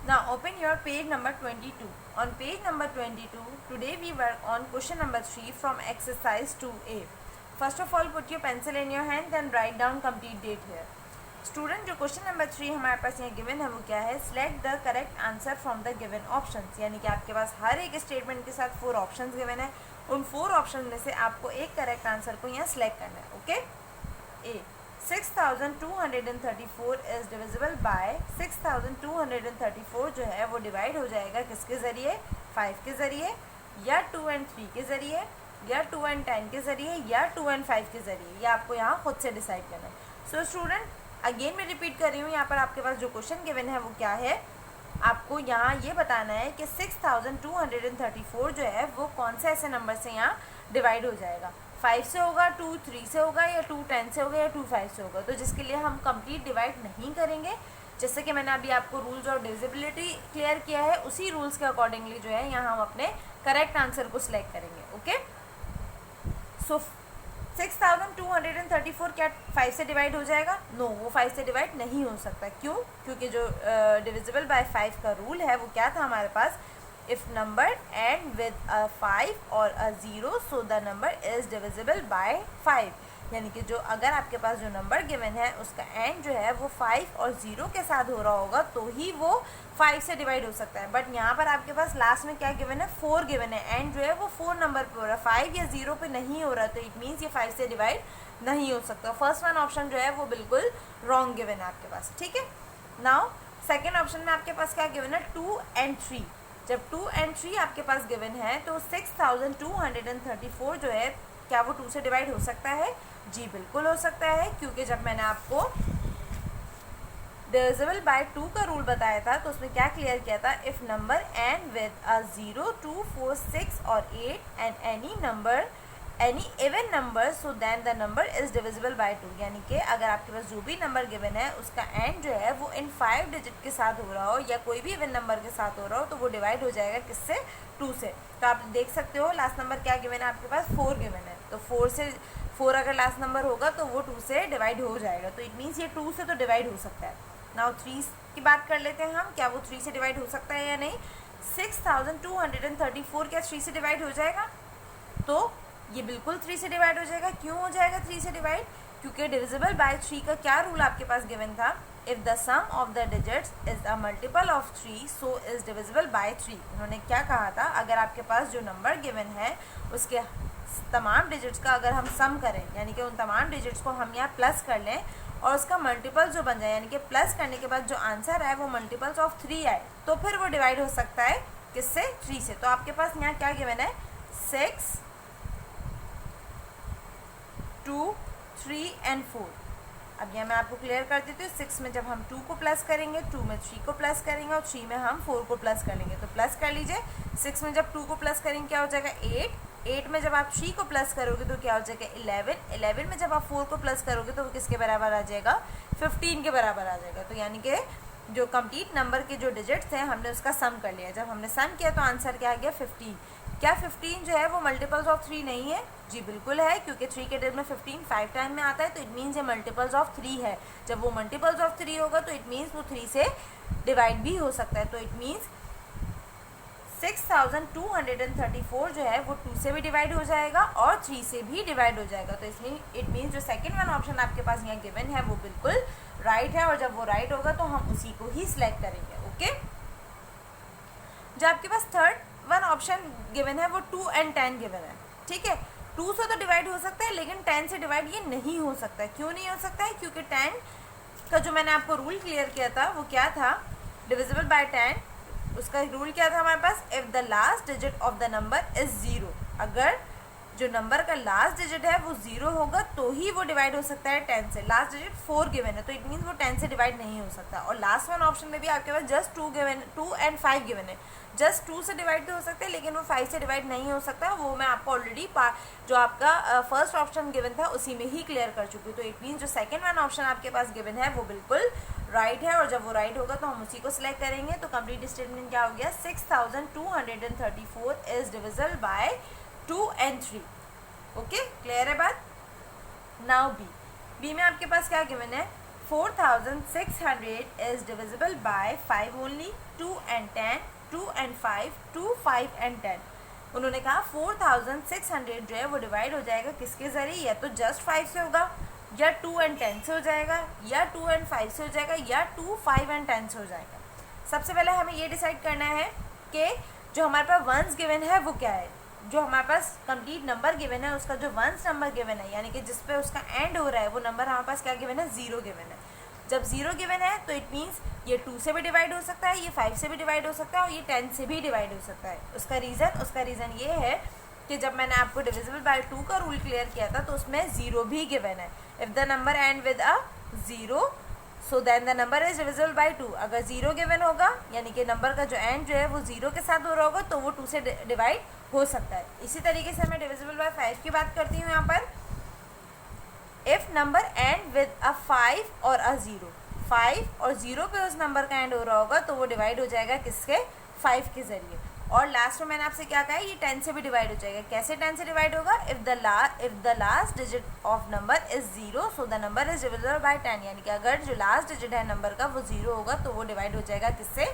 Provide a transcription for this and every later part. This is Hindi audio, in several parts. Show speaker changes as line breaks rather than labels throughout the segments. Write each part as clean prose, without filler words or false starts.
Now open your page number 22. On page number 22, today we work on question number 3 from exercise 2A. First of all, put your pencil in your hand, then write down complete date here. Student जो क्वेश्चन नंबर 3 हमारे पास यहाँ गिवन है वो क्या है, select the correct answer from the given options, यानी कि आपके पास हर एक स्टेटमेंट के साथ 4 ऑप्शंस गिवन है। उन 4 ऑप्शन में से आपको एक करेक्ट आंसर को यहाँ सिलेक्ट करना है। Okay, A 6234 is divisible bye 6234 जो है वो डिवाइड हो जाएगा किसके ज़रिए, 5 के ज़रिए, या 2 and 3 के ज़रिए, या 2 and 10 के ज़रिए, या 2 and 5 के ज़रिए। ये आपको यहाँ खुद से डिसाइड करना है। सो स्टूडेंट अगेन मैं रिपीट कर रही हूँ, यहाँ पर आपके पास जो क्वेश्चन गिवन है वो क्या है, आपको यहाँ ये बताना है कि 6234 जो है वो कौन से ऐसे नंबर से यहाँ डिवाइड हो जाएगा। 5 से होगा, 2 3 से होगा, या 2 10 से होगा, या 2 5 से होगा। तो जिसके लिए हम कंप्लीट डिवाइड नहीं करेंगे, जैसे कि मैंने अभी आपको रूल्स और डिविजिबिलिटी क्लियर किया है, उसी रूल्स के अकॉर्डिंगली जो है यहाँ हम अपने करेक्ट आंसर को सिलेक्ट करेंगे। ओके, सो 6234 क्या 5 से डिवाइड हो जाएगा? नो, वो 5 से डिवाइड नहीं हो सकता। क्यों? क्योंकि जो डिविजिबल बाय 5 का रूल है वो क्या था हमारे पास, if number end with a 5 और a 0 so the number is divisible by 5। यानी कि जो अगर आपके पास जो नंबर गिवन है उसका एंड जो है वो 5 और 0 के साथ हो रहा होगा तो ही वो 5 से डिवाइड हो सकता है। बट यहाँ पर आपके पास लास्ट में क्या गिवन है, 4 गिवन है, एंड जो है वो 4 नंबर पे हो रहा है, 5 या 0 पे नहीं हो रहा, तो इट मीन्स ये 5 से डिवाइड नहीं हो सकता। फर्स्ट वन ऑप्शन जो है वो बिल्कुल रॉन्ग गिवन है आपके पास। ठीक है, नाउ सेकेंड ऑप्शन में आपके पास क्या गिवन है, 2 and 3। जब 2 and 3 आपके पास गिवन है तो 6234 जो है क्या वो 2 से डिवाइड हो सकता है? जी बिल्कुल हो सकता है, क्योंकि जब मैंने आपको डिविजिबल बाय 2 का रूल बताया था तो उसमें क्या क्लियर किया था, if number end with a 0 2 4 6 और 8 end any even number so then the number is divisible by 2। यानी कि अगर आपके पास जो भी नंबर गिवन है उसका एंड जो है वो इन 5 डिजिट के साथ हो रहा हो या कोई भी इवन नंबर के साथ हो रहा हो तो वो डिवाइड हो जाएगा किससे, 2 से। तो आप देख सकते हो लास्ट नंबर क्या गिवन है आपके पास, 4 गिवन है, तो 4 अगर लास्ट नंबर होगा तो वो 2 से डिवाइड हो जाएगा, तो इट मीन्स ये 2 से तो डिवाइड हो सकता है। नाउ 3 की बात कर लेते हैं हम, क्या वो 3 से डिवाइड हो सकता है या नहीं। 6234 क्या 3 से डिवाइड हो जाएगा? तो ये बिल्कुल 3 से डिवाइड हो जाएगा। क्यों हो जाएगा 3 से डिवाइड? क्योंकि डिविजिबल बाय 3 का क्या रूल आपके पास गिवन था, if the sum of the digits is a multiple of 3 so is divisible by 3। उन्होंने क्या कहा था, अगर आपके पास जो नंबर गिवन है उसके तमाम डिजिट्स का अगर हम सम करें, यानी कि उन तमाम डिजिट्स को हम यहाँ प्लस कर लें और उसका मल्टीपल जो बन जाए, यानी कि प्लस करने के बाद जो आंसर आए वो मल्टीपल्स ऑफ 3 आए, तो फिर वो डिवाइड हो सकता है किससे, 3 से। तो आपके पास यहाँ क्या गिवन है, 6 2 3 and 4। अब यहाँ मैं आपको क्लियर कर देती हूँ, 6 में जब हम 2 को प्लस करेंगे, 2 में 3 को प्लस करेंगे और 3 में हम 4 को प्लस कर लेंगे। तो प्लस कर लीजिए, 6 में जब 2 को प्लस करेंगे क्या हो जाएगा, 8 में जब आप 3 को प्लस करोगे तो क्या हो जाएगा, 11 में जब आप 4 को प्लस करोगे तो वो किसके बराबर आ जाएगा, 15 के बराबर आ जाएगा। तो यानी कि जो कंप्लीट नंबर के जो डिजिट्स हैं हमने उसका सम कर लिया। जब हमने सम किया तो आंसर क्या आ गया, 15। क्या 15 जो है वो मल्टीपल्स ऑफ 3 नहीं है? जी बिल्कुल है, क्योंकि 3 के डेट में 15 5 टाइम में आता है, तो इट मीन्स ये मल्टीपल्स ऑफ 3 है। जब वो मल्टीपल्स ऑफ 3 होगा तो इट मीन्स वो 3 से डिवाइड भी हो सकता है। तो इट मीन्स 6234 जो है वो 2 से भी डिवाइड हो जाएगा और 3 से भी डिवाइड हो जाएगा। तो इसमें इट मीन्स जो सेकेंड वन ऑप्शन आपके पास यहाँ गिवन है वो बिल्कुल राइट है, और जब वो राइट होगा तो हम उसी को ही सिलेक्ट करेंगे। ओके, जो आपके पास थर्ड वन ऑप्शन गिवन है वो 2 and 10 गिवन है। ठीक है, 2 से तो डिवाइड हो सकता है लेकिन 10 से डिवाइड ये नहीं हो सकता है। क्यों नहीं हो सकता है? क्योंकि 10 का जो मैंने आपको रूल क्लियर किया था वो क्या था, डिविजिबल बाय 10, उसका रूल क्या था हमारे पास, if the last digit of the number is 0। अगर जो नंबर का लास्ट डिजिट है वो 0 होगा तो ही वो डिवाइड हो सकता है 10 से। लास्ट डिजिट 4 गिवन है तो इट मीन्स वो 10 से डिवाइड नहीं हो सकता। और लास्ट वन ऑप्शन में भी आपके पास जस्ट 2 and 5 गिवन है, जस्ट 2 से डिवाइड तो हो सकते हैं लेकिन वो 5 से डिवाइड नहीं हो सकता। वो मैं आपको ऑलरेडी जो आपका फर्स्ट ऑप्शन गिवन था उसी में ही क्लियर कर चुकी हूँ। तो इट मीन्स जो सेकेंड वन ऑप्शन आपके पास गिवन है वो बिल्कुल राइट है, और जब वो राइट होगा तो हम उसी को सिलेक्ट करेंगे। तो कंप्लीट स्टेटमेंट क्या हो गया, 6234 is divisible by 2 and 3। Okay, clear है बात। नाउ बी में आपके पास क्या गिवन है, 4600 is divisible by 5 only, 2 and 10, 2 and 5, 2, 5 and 10. उन्होंने कहा 4600 जो है वो डिवाइड हो जाएगा किसके ज़रिए, या तो जस्ट 5 से होगा, या 2 and 10 से हो जाएगा, या 2 and 5 से हो जाएगा, या 2, 5 and 10 से हो जाएगा. सबसे पहले हमें ये डिसाइड करना है कि जो हमारे पास वंस गिवन है वो क्या है. जो हमारे पास कंप्लीट नंबर गिवन है उसका जो वंस नंबर गिवन है, यानी कि जिस पे उसका एंड हो रहा है, वो नंबर हमारे पास क्या गिवन है, 0 गिवन है. जब 0 गिवन है तो इट मीन्स ये 2 से भी डिवाइड हो सकता है, ये 5 से भी डिवाइड हो सकता है, और ये 10 से भी डिवाइड हो सकता है. उसका रीज़न ये है कि जब मैंने आपको डिविजिबल बाय 2 का रूल क्लियर किया था तो उसमें 0 भी गिवन है. If the number end with a 0 so then the number is divisible by 2. अगर 0 गिवन होगा यानी कि नंबर का जो एंड जो है वो 0 के साथ हो रहा होगा तो वो 2 से डिवाइड हो सकता है. इसी तरीके से मैं डिविजिबल बाय 5 की बात करती हूँ यहाँ पर. If number end with a 5 और अ 0, 5 और 0 पे उस नंबर का एंड हो रहा होगा तो वो डिवाइड हो जाएगा किसके, 5 के ज़रिए. और लास्ट में मैंने आपसे क्या कहा है, ये 10 से भी डिवाइड हो जाएगा. कैसे 10 से डिवाइड होगा, if the last digit of number is 0 so the number is divisible bye 10. यानी कि अगर जो लास्ट डिजिट है नंबर का वो 0 होगा तो वो डिवाइड हो जाएगा किससे,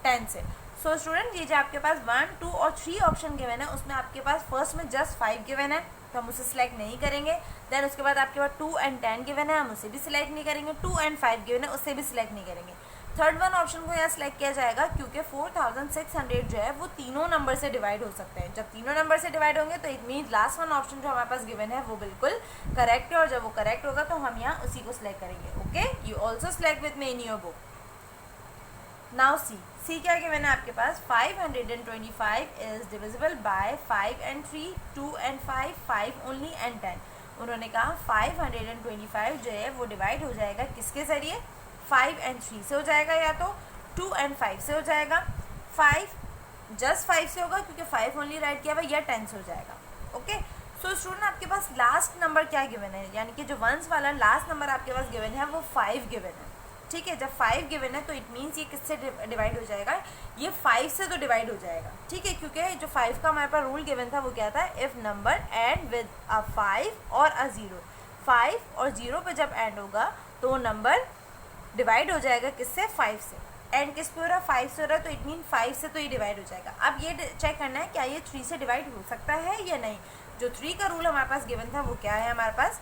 10 से. सो स्टूडेंट ये जो आपके पास 1, 2 और 3 ऑप्शन गिवन है उसमें आपके पास फर्स्ट में जस्ट 5 गिवन है तो हम उसे सिलेक्ट नहीं करेंगे. देन उसके बाद आपके पास 2 and 10 गिवन है, हम उसे भी सिलेक्ट नहीं करेंगे. 2 and 5 गिवन है, उसे भी सिलेक्ट नहीं करेंगे. थर्ड वन ऑप्शन को यहाँ सिलेक्ट किया जाएगा क्योंकि 4600 जो है वो तीनों नंबर से डिवाइड हो सकते हैं. जब तीनों नंबर से डिवाइड होंगे तो it mean last one option जो हमारे पास गिवन है वो बिल्कुल करेक्ट है, और जब वो करेक्ट होगा तो हम यहाँ उसी को सिलेक्ट करेंगे. Okay, you also select with me in your book. Now see क्या गिवन है आपके पास, 525 is divisible by 5 and 3, 2 and 5, 5 only and 10. उन्होंने कहा 525 जो है वो डिवाइड हो जाएगा किसके ज़रिए, 5 and 3 से हो जाएगा, या तो 2 and 5 से हो जाएगा, 5 जस्ट 5 से होगा क्योंकि 5 ओनली राइट किया हुआ, या 10 से हो जाएगा. ओके, सो स्टूडेंट आपके पास लास्ट नंबर क्या गिवन है, यानी कि जो वंस वाला लास्ट नंबर आपके पास गिवन है वो 5 गिवन है. ठीक है, जब 5 गिवन है तो इट मीन्स ये किससे डिवाइड हो जाएगा, ये 5 से तो डिवाइड हो जाएगा. ठीक है, क्योंकि जो 5 का हमारे पास रूल गिवन था वो क्या था, if number end with a 5 और अ 0, 5 और 0 पे जब एंड होगा तो वो नंबर डिवाइड हो जाएगा किससे, 5 से. एंड किस पे हो रहा है, 5 से हो रहा है, तो इट मीन 5 से तो ये डिवाइड हो जाएगा. अब ये चेक करना है क्या ये 3 से डिवाइड हो सकता है या नहीं. जो 3 का रूल हमारे पास गिवन था वो क्या है, हमारे पास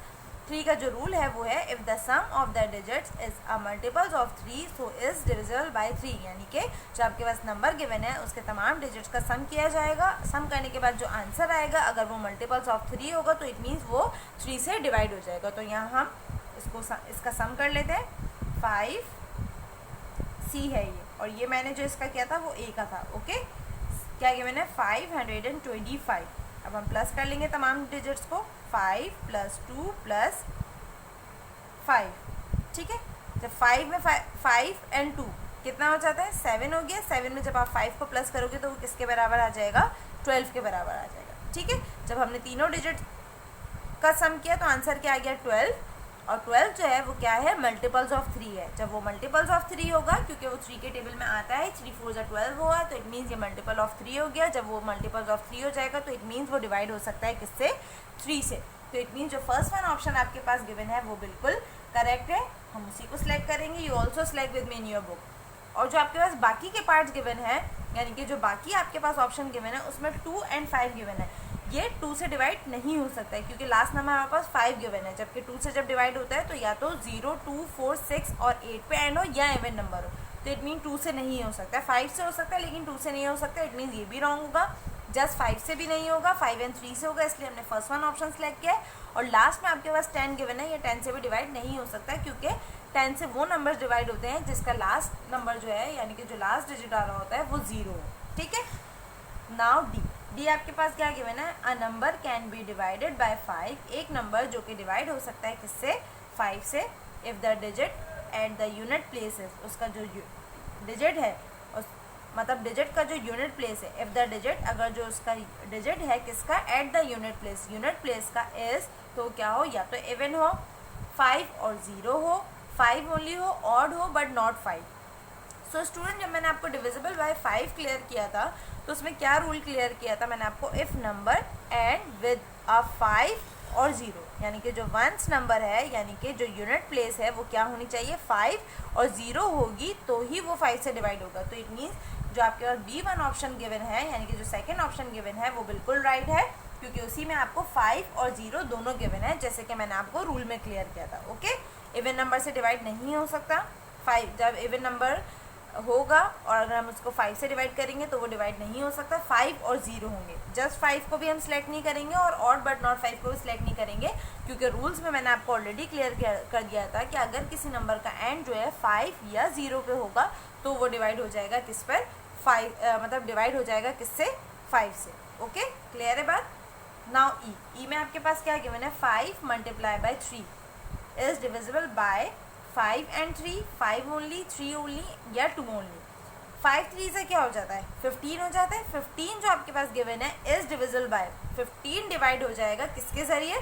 3 का जो रूल है वो है if the sum of the digits is a multiples of 3 so is divisible by 3. यानी कि जो आपके पास नंबर गिवन है उसके तमाम डिजिट्स का सम किया जाएगा. सम करने के बाद जो आंसर आएगा अगर वो मल्टीपल्स ऑफ 3 होगा तो इट मीन्स वो 3 से डिवाइड हो जाएगा. तो यहाँ हम इसका सम कर लेते हैं. 5C है ये, और ये मैंने जो इसका किया था वो A का था. ओके, क्या गिवन है, 525. अब हम प्लस कर लेंगे तमाम डिजिट्स को, 5 + 2 + 5. ठीक है, जब 5 में 5 and 2 कितना हो जाता है, 7 हो गया. 7 में जब आप 5 को प्लस करोगे तो वो किसके बराबर आ जाएगा, 12 के बराबर आ जाएगा. ठीक है, जब हमने तीनों डिजिट का सम किया तो आंसर क्या आ गया, 12. और 12 जो है वो क्या है, मल्टीपल्स ऑफ 3 है. जब वो मल्टीपल्स ऑफ 3 होगा क्योंकि वो 3 के टेबल में आता है, 3 4 12 हुआ तो इट मीन्स ये मल्टीपल ऑफ 3 हो गया. जब वो मल्टीपल्स ऑफ 3 हो जाएगा तो इट मीन्स वो डिवाइड हो सकता है किससे, 3 से. तो इट मीन्स जो फर्स्ट वन ऑप्शन आपके पास गिवन है वो बिल्कुल करेक्ट है, हम उसी को सिलेक्ट करेंगे. You also select with me in your book. और जो आपके पास बाकी के पार्ट्स गिवन है, यानी कि जो बाकी आपके पास ऑप्शन गिवन है उसमें 2 and 5 गिवन है, ये 2 से डिवाइड नहीं हो सकता है क्योंकि लास्ट नंबर हमारे पास 5 गिवन है. जबकि 2 से जब डिवाइड होता है तो या तो 0, 2, 4, 6 और 8 पे एंड हो या इवन नंबर हो. तो इट मीन 2 से नहीं हो सकता है. 5 से हो सकता है लेकिन 2 से नहीं हो सकता. इट मीन्स ये भी रॉन्ग होगा. जस्ट 5 से भी नहीं होगा, 5 and 3 से होगा, इसलिए हमने फर्स्ट वन ऑप्शन सेलेक्ट किया है. और लास्ट में आपके पास 10 गिवन है, ये 10 से भी डिवाइड नहीं हो सकता है क्योंकि 10 से वो नंबर डिवाइड होते हैं जिसका लास्ट नंबर जो है यानी कि जो लास्ट डिजिट आ रहा होता है वो 0 हो. ठीक है, नाउ डी आपके पास क्या गिवन है, a number can be divided by 5. एक नंबर जो कि डिवाइड हो सकता है किससे, 5 से, if the digit at the unit places, उसका जो डिजिट है मतलब डिजिट का जो यूनिट प्लेस है, इफ़ द डिजिट अगर जो उसका डिजिट है किसका, एट द यूनिट प्लेस का इज़, तो क्या हो, या तो इवन हो, 5 और 0 हो, 5 ओनली हो, ऑड हो बट नॉट 5. सो स्टूडेंट जब मैंने आपको डिविजिबल बाय 5 क्लियर किया था तो उसमें क्या रूल क्लियर किया था मैंने आपको, if number end with a 5 और 0, यानी कि जो वंस नंबर है, यानी कि जो यूनिट प्लेस है वो क्या होनी चाहिए 5 और 0 होगी तो ही वो 5 से डिवाइड होगा। तो इट मीन्स जो आपके पास B1 ऑप्शन गिवन है, यानी कि जो सेकेंड ऑप्शन गिवन है वो बिल्कुल राइट है, क्योंकि उसी में आपको 5 और 0 दोनों गिवन है, जैसे कि मैंने आपको रूल में क्लियर किया था। ओके, इवन नंबर से डिवाइड नहीं हो सकता। 5 जब इवन नंबर होगा और अगर हम उसको 5 से डिवाइड करेंगे तो वो डिवाइड नहीं हो सकता। 5 और 0 होंगे, जस्ट 5 को भी हम सिलेक्ट नहीं करेंगे और ऑड बट नॉट 5 को भी सिलेक्ट नहीं करेंगे, क्योंकि रूल्स में मैंने आपको ऑलरेडी क्लियर कर दिया था कि अगर किसी नंबर का एंड जो है 5 या 0 पे होगा तो वो डिवाइड हो जाएगा किस पर 5, मतलब डिवाइड हो जाएगा किससे 5 से। ओके, क्लियर है बात। नाउ ई में आपके पास क्या गिवन है 5 multiply by 3 is divisible by 5 and 3, 5 only, 3 only या 2 ओनली। 5 3 से क्या हो जाता है 15 हो जाता है। 15 जो आपके पास गिवन है इज डिविजिबल बाय 15 डिवाइड हो जाएगा किसके जरिए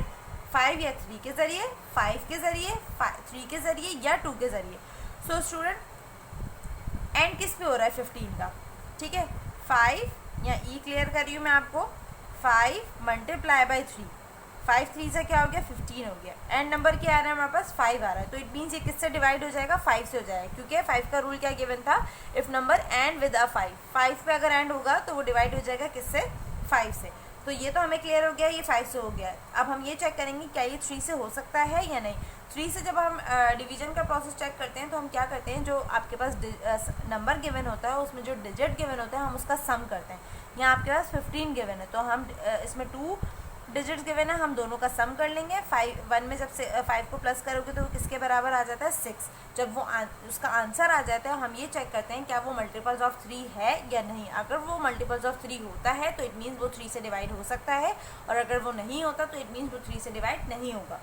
5 या 3 के जरिए, 5 के जरिए, 3 के जरिए या 2 के जरिए। सो स्टूडेंट एंड किस पे हो रहा है 15 का, ठीक है 5 या ई क्लियर कर रही हूँ मैं आपको, 5 मल्टीप्लाई बाय 3, 5 3 से क्या हो गया 15 हो गया। एंड नंबर क्या आ रहा है हमारे पास 5 आ रहा है, तो इट मीन्स ये किससे डिवाइड हो जाएगा 5 से हो जाएगा, क्योंकि 5 का रूल क्या गिवन था, if number end with a 5 पे अगर एंड होगा तो वो डिवाइड हो जाएगा किससे 5 से। तो ये तो हमें क्लियर हो गया, ये 5 से हो गया। अब हम ये चेक करेंगे क्या ये 3 से हो सकता है या नहीं। 3 से जब हम डिवीजन का प्रोसेस चेक करते हैं तो हम क्या करते हैं, जो आपके पास नंबर गिवन होता है उसमें जो डिजिट गिवन होता है हम उसका सम करते हैं। यहाँ आपके पास 15 गिवन है तो हम इसमें 2 डिजिट्स गिवन है, हम दोनों का सम कर लेंगे। 1 में जब से 5 को प्लस करोगे तो वो किसके बराबर आ जाता है 6। जब वो उसका आंसर आ जाता है हम ये चेक करते हैं क्या वो मल्टीपल्स ऑफ 3 है या नहीं। अगर वो मल्टीपल्स ऑफ 3 होता है तो इट मीन्स वो 3 से डिवाइड हो सकता है, और अगर वो नहीं होता तो इट मीन्स वो 3 से डिवाइड नहीं होगा।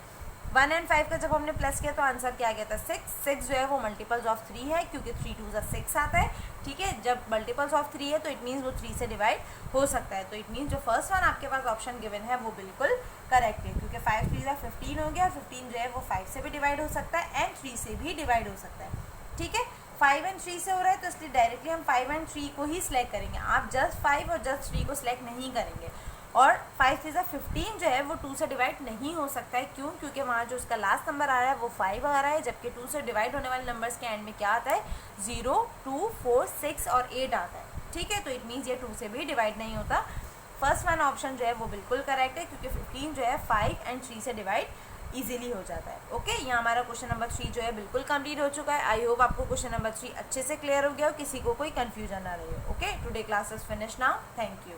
1 and 5 का जब हमने प्लस किया तो आंसर क्या आ गया था 6 जो है वो मल्टीपल्स ऑफ 3 है, क्योंकि 3 2 6 आता है, ठीक है। जब मल्टीपल्स ऑफ 3 है तो इट मीन्स वो 3 से डिवाइड हो सकता है। तो इट मीन्स जो फर्स्ट वन आपके पास ऑप्शन गिवन है वो बिल्कुल करेक्ट है, क्योंकि 5 3 15 हो गया, 15 जो है वो 5 से भी डिवाइड हो सकता है एंड 3 से भी डिवाइड हो सकता है, ठीक है। 5 and 3 से हो रहा है तो इसलिए डायरेक्टली हम 5 and 3 को ही सिलेक्ट करेंगे, आप जस्ट 5 और जस्ट 3 को सिलेक्ट नहीं करेंगे। और 5 3 15 जो है वो 2 से डिवाइड नहीं हो सकता है, क्यों, क्योंकि वहाँ जो उसका लास्ट नंबर आ रहा है वो 5 आ रहा है, जबकि 2 से डिवाइड होने वाले नंबर्स के एंड में क्या आता है 0 2 4 6 और 8 आता है, ठीक है। तो इट मीन्स ये 2 से भी डिवाइड नहीं होता। फर्स्ट वन ऑप्शन जो है वो बिल्कुल करेक्ट है, क्योंकि 15 जो है 5 and 3 से डिवाइड इजीली हो जाता है। ओके, यहाँ हमारा क्वेश्चन नंबर 3 जो है बिल्कुल कंप्लीट हो चुका है। आई होप आपको क्वेश्चन नंबर 3 अच्छे से क्लियर हो गया और किसी को कोई कन्फ्यूजन ना रही हो। Okay, today class is finish now, thank you.